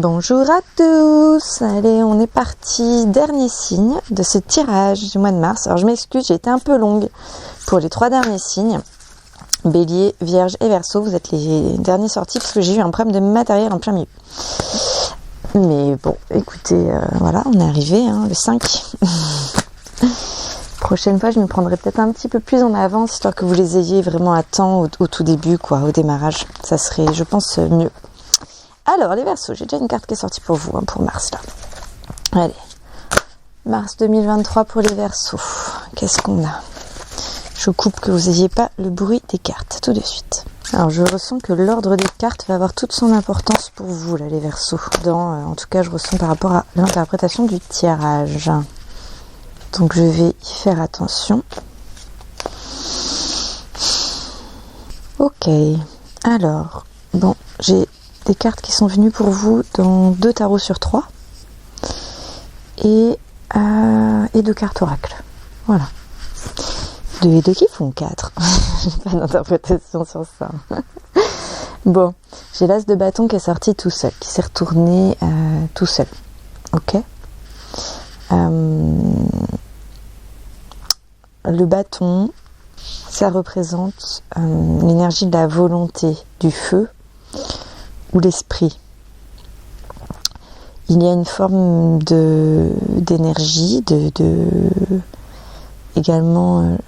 Bonjour à tous. Allez, on est parti. Dernier signe de ce tirage du mois de mars. Alors je m'excuse, j'ai été un peu longue pour les 3 derniers signes. Bélier, Vierge et Verseau, vous êtes les derniers sortis parce que j'ai eu un problème de matériel en plein milieu. Mais bon, écoutez, voilà, on est arrivé, le 5. Prochaine fois, je me prendrai peut-être un petit peu plus en avance, histoire que vous les ayez vraiment à temps au tout début, au démarrage. Ça serait, je pense, mieux. Alors, les Verseaux, j'ai déjà une carte qui est sortie pour vous, pour mars, là. Allez, mars 2023 pour les Verseaux. Qu'est-ce qu'on a ? Je coupe que vous n'ayez pas le bruit des cartes, tout de suite. Alors, je ressens que l'ordre des cartes va avoir toute son importance pour vous, là, les Verseaux. En tout cas, je ressens par rapport à l'interprétation du tirage. Donc, je vais y faire attention. Ok. Alors, bon, j'ai des cartes qui sont venues pour vous dans 2 tarots sur 3 et 2 cartes oracle. Voilà. 2 et 2 qui font 4. J'ai pas d'interprétation sur ça. Bon, j'ai l'as de bâton qui est sorti tout seul, qui s'est retourné tout seul. Ok. Le bâton, ça représente l'énergie de la volonté, du feu ou l'esprit. Il y a une forme d'énergie, également,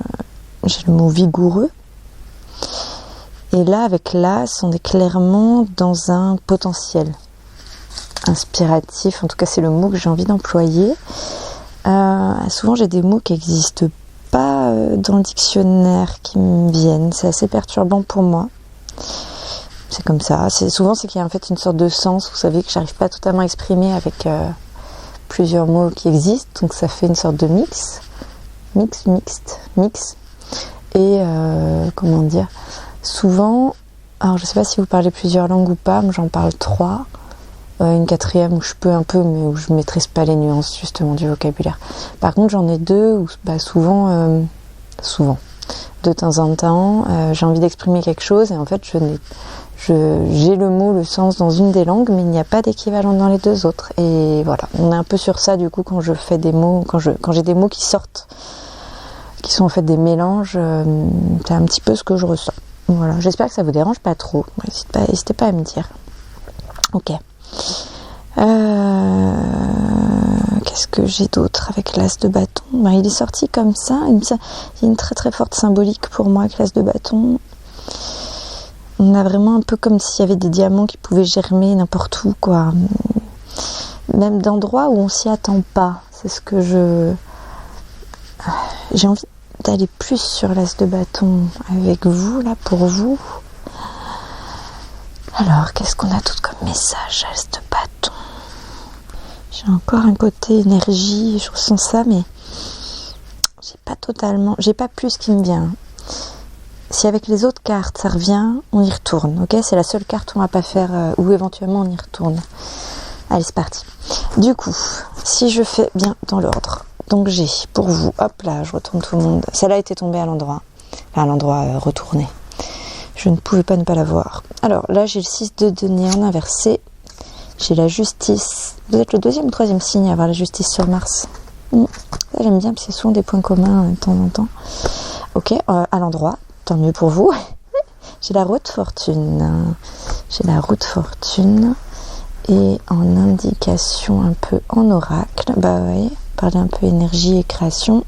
j'ai le mot vigoureux. Et là, avec l'as, on est clairement dans un potentiel inspiratif. En tout cas, c'est le mot que j'ai envie d'employer. Souvent, j'ai des mots qui n'existent pas dans le dictionnaire qui me viennent. C'est assez perturbant pour moi. C'est comme ça. Souvent, c'est qu'il y a en fait une sorte de sens, vous savez, que j'arrive pas totalement à exprimer avec plusieurs mots qui existent. Donc, ça fait une sorte de mix. Et, comment dire, souvent, alors je sais pas si vous parlez plusieurs langues ou pas, moi j'en parle 3. Une 4e où je peux un peu, mais où je maîtrise pas les nuances, justement, du vocabulaire. Par contre, j'en ai 2 où, souvent, de temps en temps, j'ai envie d'exprimer quelque chose et en fait, j'ai le mot, le sens dans une des langues, mais il n'y a pas d'équivalent dans les 2 autres. Et voilà, on est un peu sur ça du coup quand je fais des mots, quand j'ai des mots qui sortent, qui sont en fait des mélanges, c'est un petit peu ce que je ressens. Voilà, j'espère que ça vous dérange pas trop. N'hésitez pas à me dire. Ok. Qu'est-ce que j'ai d'autre avec l'as de bâton ? Il est sorti comme ça. Il y a une très très forte symbolique pour moi avec l'as de bâton. On a vraiment un peu comme s'il y avait des diamants qui pouvaient germer n'importe où, quoi. Même d'endroits où on s'y attend pas. C'est ce que j'ai envie d'aller plus sur l'as de bâton avec vous, là, pour vous. Alors, qu'est-ce qu'on a d'autre comme message, as de bâton ? J'ai encore un côté énergie, je ressens ça, mais j'ai pas plus qui me vient. Si avec les autres cartes ça revient, on y retourne, ok ? C'est la seule carte où on va pas faire, ou éventuellement on y retourne. Allez, c'est parti. Du coup, si je fais bien dans l'ordre, donc j'ai pour vous, hop là, je retourne tout le monde. Celle-là était tombée à l'endroit, retourné. Je ne pouvais pas ne pas la voir. Alors là, j'ai le 6 de denier en inversé. J'ai la justice. Vous êtes le 2e ou 3e signe à avoir la justice sur Mars. Ça, j'aime bien, parce que c'est souvent des points communs de temps en temps. Ok, à l'endroit, tant mieux pour vous. J'ai la roue de fortune. Et en indication un peu en oracle, parler un peu énergie et création,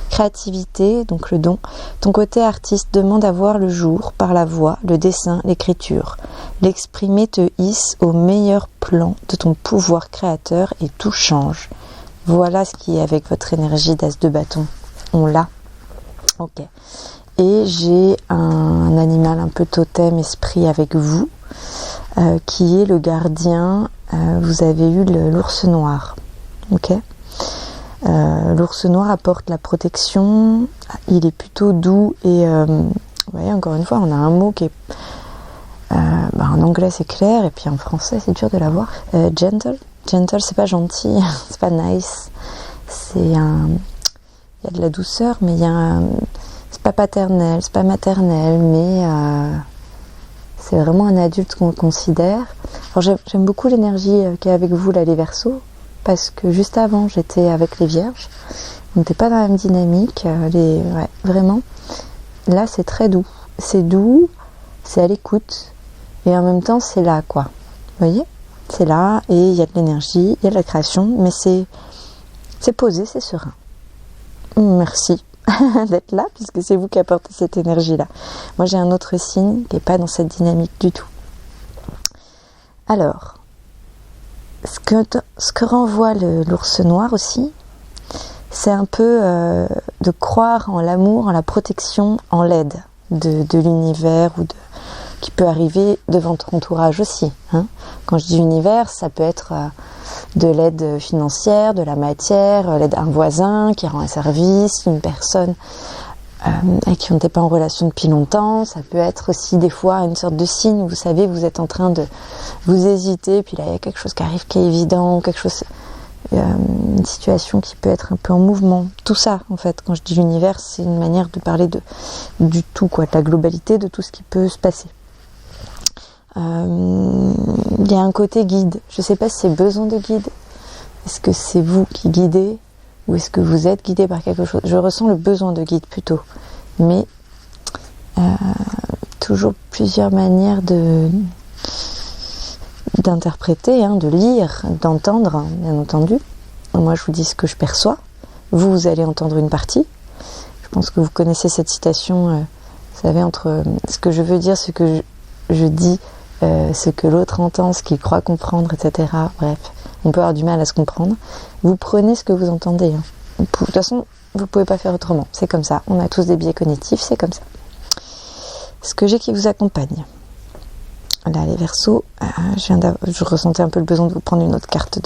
créativité, donc le don. Ton côté artiste demande à voir le jour par la voix, le dessin, l'écriture. L'exprimer te hisse au meilleur plan de ton pouvoir créateur et tout change. Voilà ce qui est avec votre énergie d'as de bâton. On l'a. Ok. Et j'ai un animal un peu totem esprit avec vous, qui est le gardien. Vous avez eu l'ours noir. Ok. L'ours noir apporte la protection, il est plutôt doux et vous voyez, encore une fois, on a un mot qui est en anglais c'est clair et puis en français c'est dur de l'avoir. Gentle, c'est pas gentil, c'est pas nice, il y a de la douceur, mais c'est pas paternel, c'est pas maternel, mais c'est vraiment un adulte qu'on considère Alors j'aime beaucoup l'énergie qui est avec vous là, les Verseaux, parce que juste avant j'étais avec les Vierges, on n'était pas dans la même dynamique, ouais, vraiment. Là c'est très doux, c'est à l'écoute, et en même temps c'est là quoi, vous voyez, c'est là, et il y a de l'énergie, il y a de la création, mais c'est posé, c'est serein. Merci d'être là, puisque c'est vous qui apportez cette énergie-là. Moi, j'ai un autre signe qui n'est pas dans cette dynamique du tout. Alors, ce que renvoie l'ours noir aussi, c'est un peu de croire en l'amour, en la protection, en l'aide de l'univers ou qui peut arriver devant ton entourage aussi. Hein. Quand je dis univers, ça peut être de l'aide financière, de la matière, l'aide d'un voisin qui rend un service, une personne avec qui on n'était pas en relation depuis longtemps. Ça peut être aussi des fois une sorte de signe où vous savez, vous êtes en train de vous hésiter, puis là il y a quelque chose qui arrive qui est évident, quelque chose, une situation qui peut être un peu en mouvement. Tout ça, en fait, quand je dis l'univers, c'est une manière de parler du tout, quoi, de la globalité de tout ce qui peut se passer. Il y a un côté guide. Je ne sais pas si c'est besoin de guide. Est-ce que c'est vous qui guidez ou est-ce que vous êtes guidé par quelque chose? Je ressens le besoin de guide plutôt. Mais toujours plusieurs manières d'interpréter, hein, de lire, d'entendre, bien entendu. Moi, je vous dis ce que je perçois. Vous allez entendre une partie. Je pense que vous connaissez cette citation, vous savez, entre ce que je veux dire, ce que je dis, ce que l'autre entend, ce qu'il croit comprendre, etc. Bref, on peut avoir du mal à se comprendre. Vous prenez ce que vous entendez. Hein. De toute façon, vous ne pouvez pas faire autrement. C'est comme ça. On a tous des biais cognitifs, c'est comme ça. Ce que j'ai qui vous accompagne. Là, les Verseaux, je ressentais un peu le besoin de vous prendre une autre carte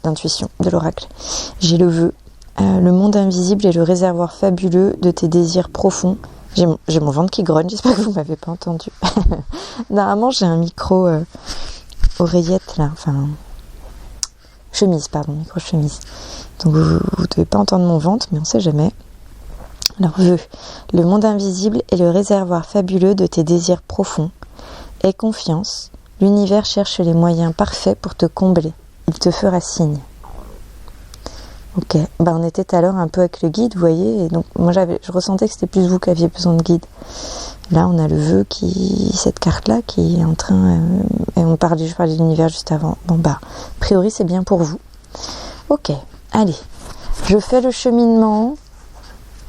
d'intuition, de l'oracle. J'ai le vœu. Le monde invisible est le réservoir fabuleux de tes désirs profonds. J'ai mon ventre qui grogne, j'espère que vous ne m'avez pas entendu. Normalement, j'ai un micro oreillette, là, enfin, chemise, pardon, micro-chemise. Donc, vous ne devez pas entendre mon ventre, mais on ne sait jamais. Alors, vœu. Le monde invisible est le réservoir fabuleux de tes désirs profonds. Aie confiance, l'univers cherche les moyens parfaits pour te combler. Il te fera signe. Ok, on était alors un peu avec le guide, vous voyez, et donc moi je ressentais que c'était plus vous qui aviez besoin de guide. Là, on a le vœu cette carte-là qui est en train, et je parlais de l'univers juste avant. A priori c'est bien pour vous. Ok, allez, je fais le cheminement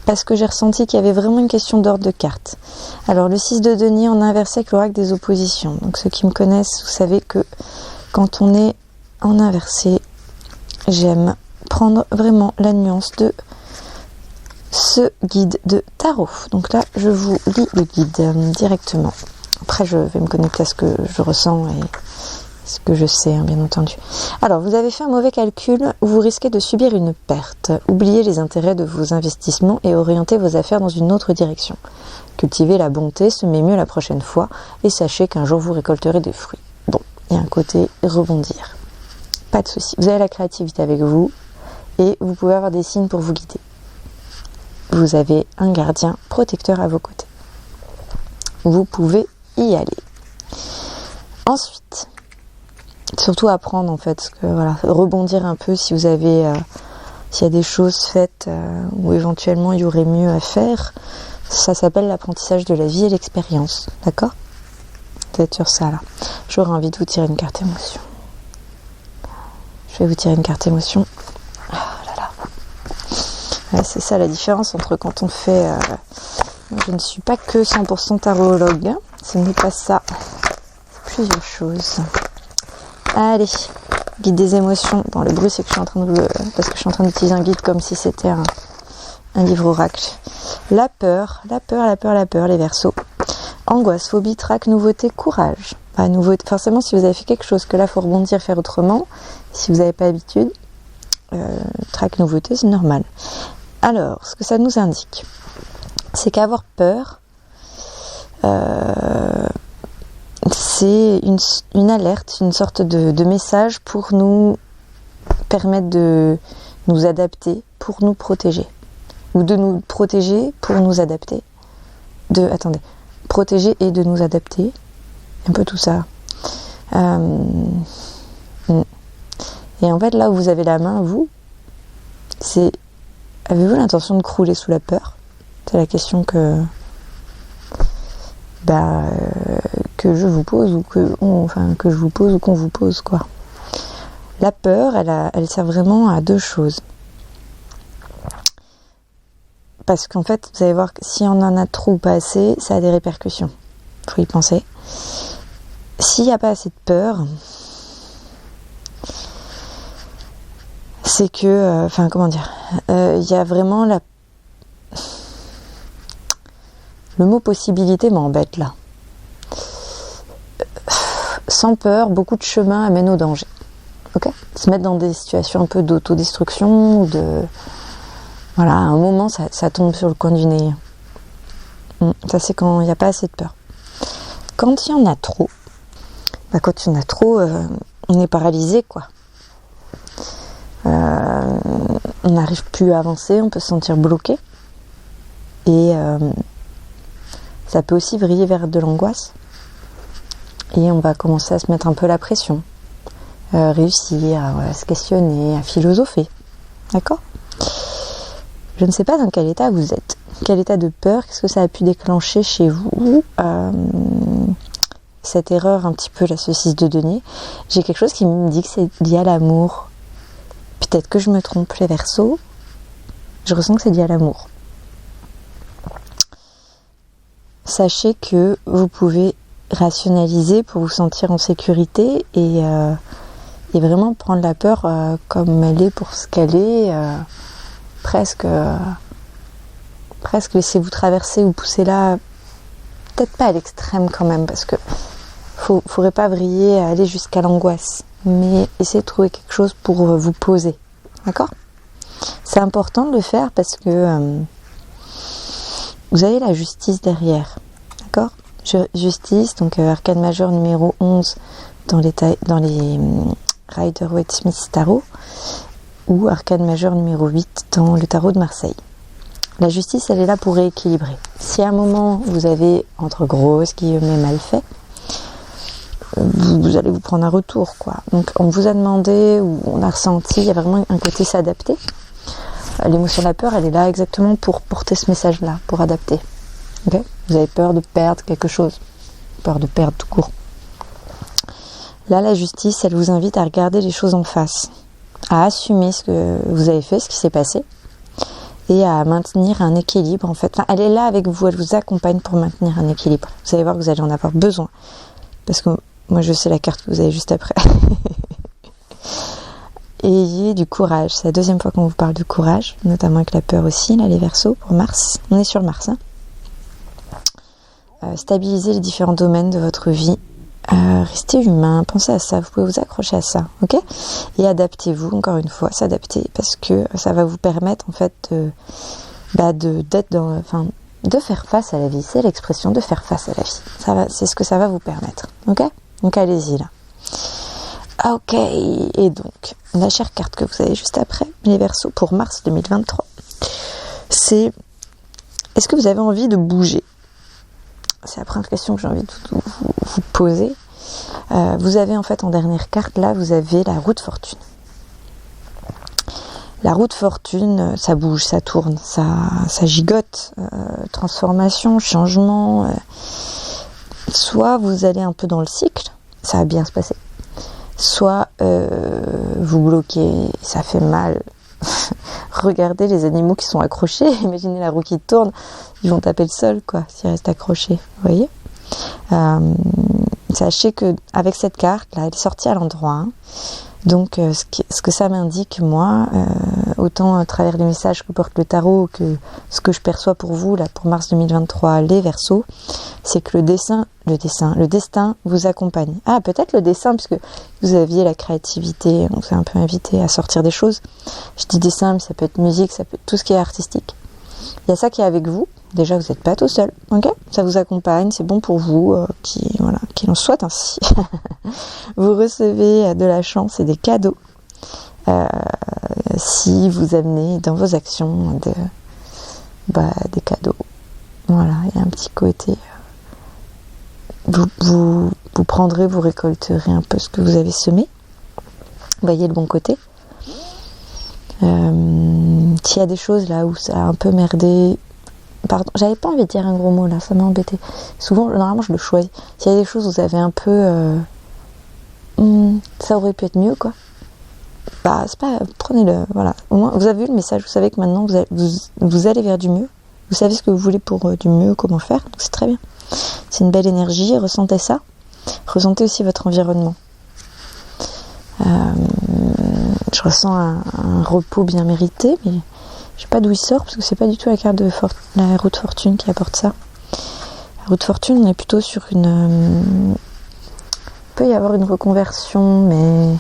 parce que j'ai ressenti qu'il y avait vraiment une question d'ordre de carte. Alors le 6 de denier en inversé avec l'oracle des oppositions. Donc ceux qui me connaissent, vous savez que quand on est en inversé, j'aime prendre vraiment la nuance de ce guide de tarot. Donc là, je vous lis le guide directement. Après, je vais me connecter à ce que je ressens et ce que je sais, hein, bien entendu. Alors, vous avez fait un mauvais calcul, vous risquez de subir une perte. Oubliez les intérêts de vos investissements et orientez vos affaires dans une autre direction. Cultivez la bonté, semez mieux la prochaine fois et sachez qu'un jour vous récolterez des fruits. Bon, il y a un côté rebondir. Pas de souci. Vous avez la créativité avec vous. Et vous pouvez avoir des signes pour vous guider. Vous avez un gardien protecteur à vos côtés. Vous pouvez y aller. Ensuite, surtout apprendre en fait, rebondir un peu si vous avez, s'il y a des choses faites où éventuellement il y aurait mieux à faire. Ça s'appelle l'apprentissage de la vie et l'expérience. D'accord? Vous êtes sur ça là. J'aurais envie de vous tirer une carte émotion. Je vais vous tirer une carte émotion. Ouais, c'est ça la différence entre quand on fait... je ne suis pas que 100% tarologue, hein. Ce n'est pas ça. C'est plusieurs choses. Allez, guide des émotions. Bon, le bruit c'est que je suis en train parce que je suis en train d'utiliser un guide comme si c'était un livre oracle. La peur, les Verseaux. Angoisse, phobie, trac, nouveauté, courage. Forcément, si vous avez fait quelque chose que là, il faut rebondir, faire autrement. Si vous n'avez pas l'habitude, trac, nouveauté, c'est normal. Alors, ce que ça nous indique, c'est qu'avoir peur, c'est une alerte, une sorte de message pour nous permettre de nous adapter, pour nous protéger. Ou de nous protéger pour nous adapter. Protéger et de nous adapter. Un peu tout ça. Et en fait, là où vous avez la main, vous, c'est... Avez-vous l'intention de crouler sous la peur? C'est la question que je vous pose ou que je vous pose ou qu'on vous pose, quoi. La peur, elle sert vraiment à deux choses. Parce qu'en fait, vous allez voir que si on en a trop ou pas assez, ça a des répercussions. Il faut y penser. S'il n'y a pas assez de peur, c'est que, il y a vraiment le mot possibilité m'embête là. Sans peur, beaucoup de chemins amènent au danger. Ok ? Se mettre dans des situations un peu d'autodestruction ou de... Voilà, à un moment, ça tombe sur le coin du nez. Ça, c'est quand il n'y a pas assez de peur. Quand il y en a trop, on est paralysé, quoi. On n'arrive plus à avancer, on peut se sentir bloqué. Et ça peut aussi vriller vers de l'angoisse. Et on va commencer à se mettre un peu la pression. Réussir, à se questionner, à philosopher. D'accord ? Je ne sais pas dans quel état vous êtes. Quel état de peur, qu'est-ce que ça a pu déclencher chez vous cette erreur un petit peu, la saucisse de denier. J'ai quelque chose qui me dit que c'est lié à l'amour. Peut-être que je me trompe, les Verseaux. Je ressens que c'est lié à l'amour. Sachez que vous pouvez rationaliser pour vous sentir en sécurité et vraiment prendre la peur comme elle est pour ce qu'elle est. Presque laissez-vous traverser ou pousser là, peut-être pas à l'extrême quand même, parce que faudrait pas vriller à aller jusqu'à l'angoisse, mais essayez de trouver quelque chose pour vous poser, d'accord ? C'est important de le faire parce que vous avez la justice derrière, d'accord ? Justice, donc arcane majeur numéro 11 dans les Rider-Waite-Smith Tarot, ou arcane majeur numéro 8 dans le tarot de Marseille. La justice, elle est là pour rééquilibrer. Si à un moment, vous avez, entre grosses guillemets, mal fait, vous allez vous prendre un retour, quoi. Donc, on vous a demandé, ou on a ressenti, il y a vraiment un côté s'adapter. L'émotion de la peur, elle est là exactement pour porter ce message-là, pour adapter. Okay ? Vous avez peur de perdre quelque chose. Peur de perdre tout court. Là, la justice, elle vous invite à regarder les choses en face, à assumer ce que vous avez fait, ce qui s'est passé, et à maintenir un équilibre, en fait. Enfin, elle est là avec vous, elle vous accompagne pour maintenir un équilibre. Vous allez voir que vous allez en avoir besoin. Parce que moi, je sais la carte que vous avez juste après. Ayez du courage. C'est la deuxième fois qu'on vous parle de courage, notamment avec la peur aussi, là, les Verseaux, pour Mars. On est sur Mars, hein. Stabilisez les différents domaines de votre vie. Restez humain, pensez à ça, vous pouvez vous accrocher à ça, ok ? Et adaptez-vous, encore une fois, s'adapter, parce que ça va vous permettre en fait de faire face à la vie. C'est l'expression de faire face à la vie. C'est ce que ça va vous permettre, ok ? Donc allez-y là. Ok, et donc, la chère carte que vous avez juste après, les Verseaux pour mars 2023, c'est: est-ce que vous avez envie de bouger ? C'est la première question que j'ai envie de vous poser. Vous avez en fait en dernière carte, là, vous avez la roue de fortune. La roue de fortune, ça bouge, ça tourne, ça gigote. Transformation, changement. Soit vous allez un peu dans le cycle, ça va bien se passer. Soit vous bloquez, ça fait mal. Regardez les animaux qui sont accrochés, imaginez la roue qui tourne, ils vont taper le sol, quoi, s'ils restent accrochés, vous voyez. Sachez que avec cette carte là, elle est sortie à l'endroit, hein. Donc ce que ça m'indique moi, autant à travers les messages que porte le tarot que ce que je perçois pour vous là pour mars 2023, les Verseaux, c'est que le destin vous accompagne. Ah, peut-être le dessin, puisque vous aviez la créativité, on vous a un peu invité à sortir des choses. Je dis dessin, mais ça peut être musique, ça peut être tout ce qui est artistique. Il y a ça qui est avec vous. Déjà, vous n'êtes pas tout seul, ok ? Ça vous accompagne, c'est bon pour vous, qu'il en soit ainsi. Vous recevez de la chance et des cadeaux si vous amenez dans vos actions des cadeaux. Voilà, il y a un petit côté. Vous vous prendrez, vous récolterez un peu ce que vous avez semé. Voyez le bon côté. S'il y a des choses là où ça a un peu merdé, pardon, j'avais pas envie de dire un gros mot là, ça m'a embêté. Souvent, normalement, je le choisis. S'il y a des choses où vous avez un peu, ça aurait pu être mieux, quoi. Bah, c'est pas, prenez-le, voilà. Au moins, vous avez vu le message, vous savez que maintenant vous allez vers du mieux. Vous savez ce que vous voulez pour du mieux, comment faire, donc c'est très bien. C'est une belle énergie, ressentez ça. Ressentez aussi votre environnement. Je ressens un repos bien mérité, mais je sais pas d'où il sort parce que c'est pas du tout la carte de la roue de fortune qui apporte ça. La roue de fortune, on est plutôt sur une. Il peut y avoir une reconversion, mais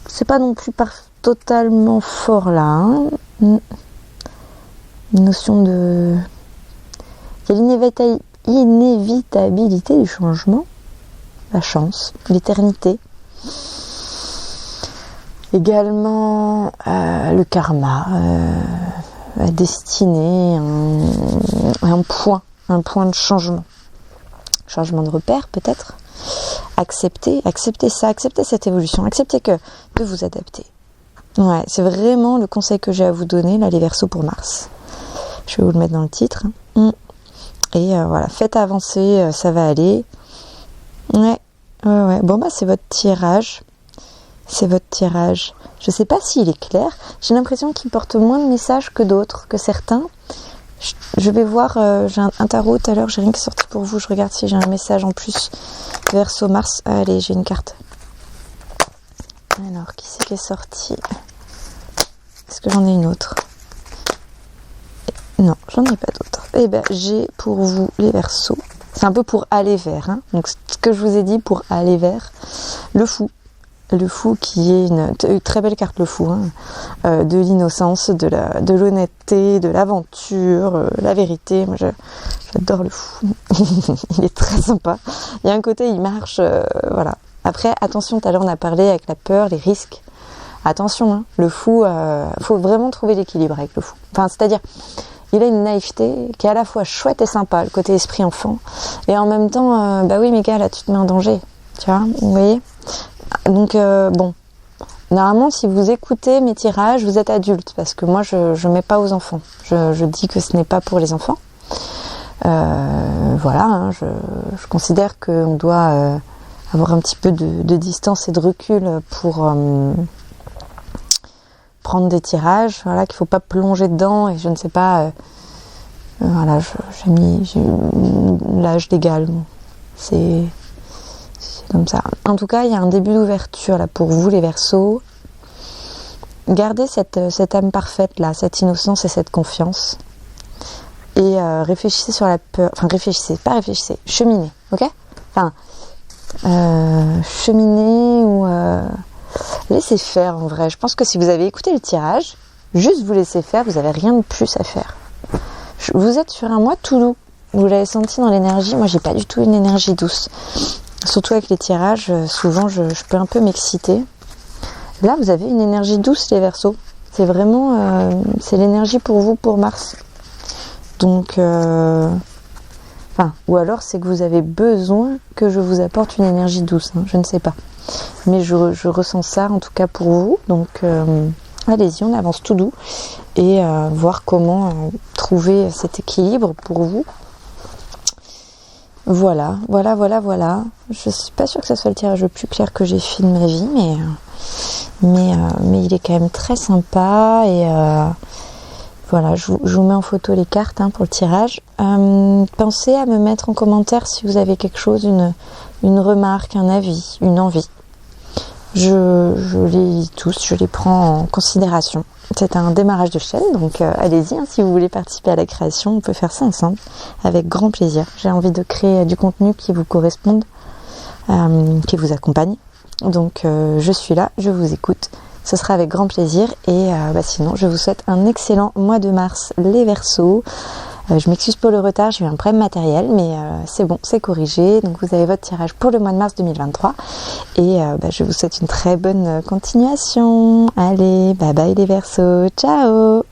c'est pas non plus totalement fort là. Hein. Une notion de. Il y a l'inévitabilité du changement, la chance, l'éternité. Également le karma, la destinée, un point de changement. Changement de repère peut-être. Acceptez ça, acceptez cette évolution, acceptez de vous adapter. Ouais, c'est vraiment le conseil que j'ai à vous donner, là, les Verseaux pour Mars. Je vais vous le mettre dans le titre. Et voilà, faites avancer, ça va aller. Ouais. Bon, bah, c'est votre tirage. Je sais pas s'il est clair. J'ai l'impression qu'il porte moins de messages que d'autres, que certains. Je vais voir, j'ai un tarot tout à l'heure, j'ai rien qui est sorti pour vous. Je regarde si j'ai un message en plus. Verseau Mars. Allez, j'ai une carte. Alors, qui c'est qui est sorti? Est-ce que j'en ai une autre? Non, j'en ai pas d'autre. Eh ben, j'ai pour vous les Verseaux. C'est un peu pour aller vers. Hein. Donc, ce que je vous ai dit pour aller vers le fou. Le fou qui est une très belle carte, le fou, hein, de l'innocence, de l'honnêteté, de l'aventure, la vérité. Moi, j'adore le fou. Il est très sympa. Il y a un côté, il marche, voilà. Après, attention, tout à l'heure on a parlé avec la peur, les risques. Attention, hein, le fou, faut vraiment trouver l'équilibre avec le fou. Enfin, c'est-à-dire, il a une naïveté qui est à la fois chouette et sympa, le côté esprit enfant, et en même temps, bah oui, mais gars, là, tu te mets en danger, tu vois, vous voyez. Donc bon, normalement si vous écoutez mes tirages, vous êtes adulte parce que moi je mets pas aux enfants. Je dis que ce n'est pas pour les enfants. Voilà, hein, je considère qu'on doit avoir un petit peu de distance et de recul pour prendre des tirages. Voilà, qu'il faut pas plonger dedans et je ne sais pas. Voilà, j'ai l'âge légal. Bon, c'est comme ça. En tout cas, il y a un début d'ouverture là pour vous les Verseaux. Gardez cette âme parfaite là, cette innocence et cette confiance. Et réfléchissez sur la peur. Enfin, réfléchissez. Cheminez, ok? Enfin, cheminez ou laissez faire en vrai. Je pense que si vous avez écouté le tirage, juste vous laissez faire, vous n'avez rien de plus à faire. Vous êtes sur un mois tout doux. Vous l'avez senti dans l'énergie. Moi, j'ai pas du tout une énergie douce. Surtout avec les tirages, souvent je peux un peu m'exciter. Là, vous avez une énergie douce, les Verseaux. C'est vraiment, c'est l'énergie pour vous, pour Mars. Donc, ou alors c'est que vous avez besoin que je vous apporte une énergie douce. Hein, je ne sais pas. Mais je ressens ça, en tout cas pour vous. Donc, allez-y, on avance tout doux. Et voir comment trouver cet équilibre pour vous. Voilà. Je suis pas sûre que ça soit le tirage le plus clair que j'ai fait de ma vie, mais il est quand même très sympa et voilà, je vous mets en photo les cartes pour le tirage. Pensez à me mettre en commentaire si vous avez quelque chose, une remarque, un avis, une envie. Je les lis tous, je les prends en considération. C'est un démarrage de chaîne, donc allez-y, si vous voulez participer à la création, on peut faire ça ensemble, avec grand plaisir. J'ai envie de créer du contenu qui vous corresponde, qui vous accompagne. Donc je suis là, je vous écoute, ce sera avec grand plaisir. Et sinon, je vous souhaite un excellent mois de mars, les Verseaux. Je m'excuse pour le retard, j'ai eu un problème matériel, mais c'est bon, c'est corrigé. Donc vous avez votre tirage pour le mois de mars 2023. Et je vous souhaite une très bonne continuation. Allez, bye bye les Verseaux, ciao.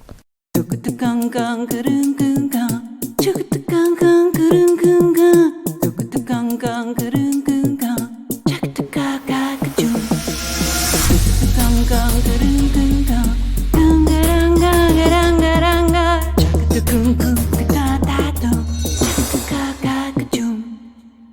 go, do do do do.